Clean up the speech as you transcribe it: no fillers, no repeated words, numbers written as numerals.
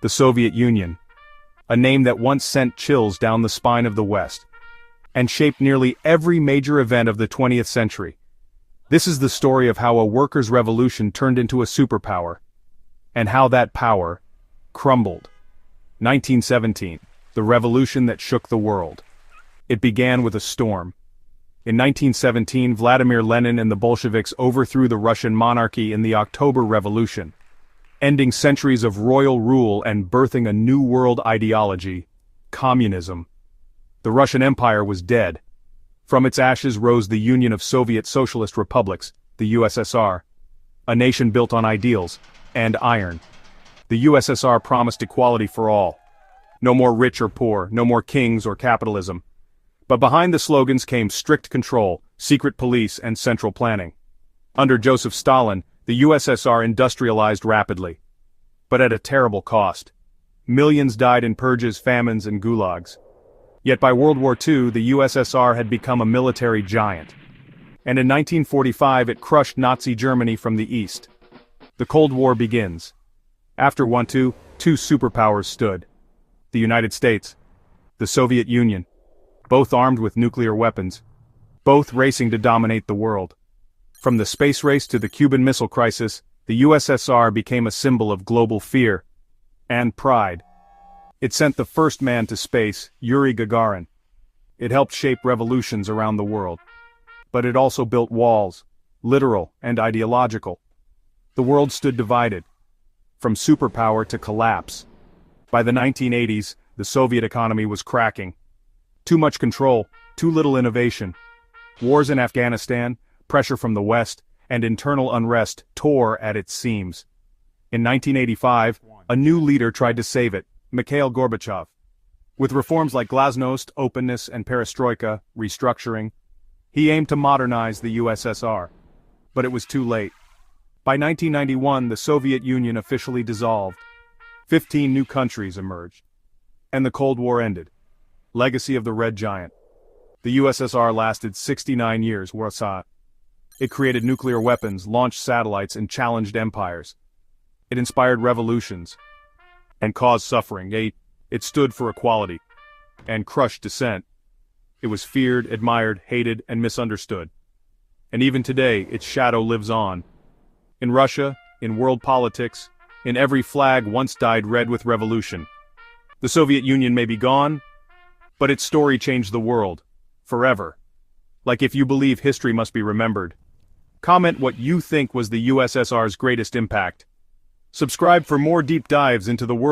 The Soviet Union, a name that once sent chills down the spine of the West, and shaped nearly every major event of the 20th century. This is the story of how a workers' revolution turned into a superpower, and how that power crumbled. 1917, the revolution that shook the world. It began with a storm. In 1917, Vladimir Lenin and the Bolsheviks overthrew the Russian monarchy in the October Revolution, ending centuries of royal rule and birthing a new world ideology, communism. The Russian Empire was dead. From its ashes rose the Union of Soviet Socialist Republics, the USSR, a nation built on ideals and iron. The USSR promised equality for all. No more rich or poor, no more kings or capitalism. But behind the slogans came strict control, secret police, and central planning. Under Joseph Stalin, the USSR industrialized rapidly, but at a terrible cost. Millions died in purges, famines, and gulags. Yet by World War II, the USSR had become a military giant. And in 1945 it crushed Nazi Germany from the east. The Cold War begins. After World War II, two superpowers stood. The United States, the Soviet Union, both armed with nuclear weapons, both racing to dominate the world. From the space race to the Cuban Missile Crisis, the USSR became a symbol of global fear and pride. It sent the first man to space, Yuri Gagarin. It helped shape revolutions around the world. But it also built walls, literal and ideological. The world stood divided, from superpower to collapse. By the 1980s, the Soviet economy was cracking. Too much control, too little innovation. Wars in Afghanistan, pressure from the West, and internal unrest tore at its seams. In 1985, a new leader tried to save it, Mikhail Gorbachev. With reforms like glasnost, openness, and perestroika, restructuring, he aimed to modernize the USSR. But it was too late. By 1991, the Soviet Union officially dissolved. 15 new countries emerged. And the Cold War ended. Legacy of the Red Giant. The USSR lasted 69 years, Warsaw. It created nuclear weapons, launched satellites, and challenged empires. It inspired revolutions and caused suffering. It stood for equality and crushed dissent. It was feared, admired, hated, and misunderstood. And even today, its shadow lives on. In Russia, in world politics, in every flag once dyed red with revolution. The Soviet Union may be gone, but its story changed the world, forever. Like if you believe history must be remembered. Comment what you think was the USSR's greatest impact. Subscribe for more deep dives into the world.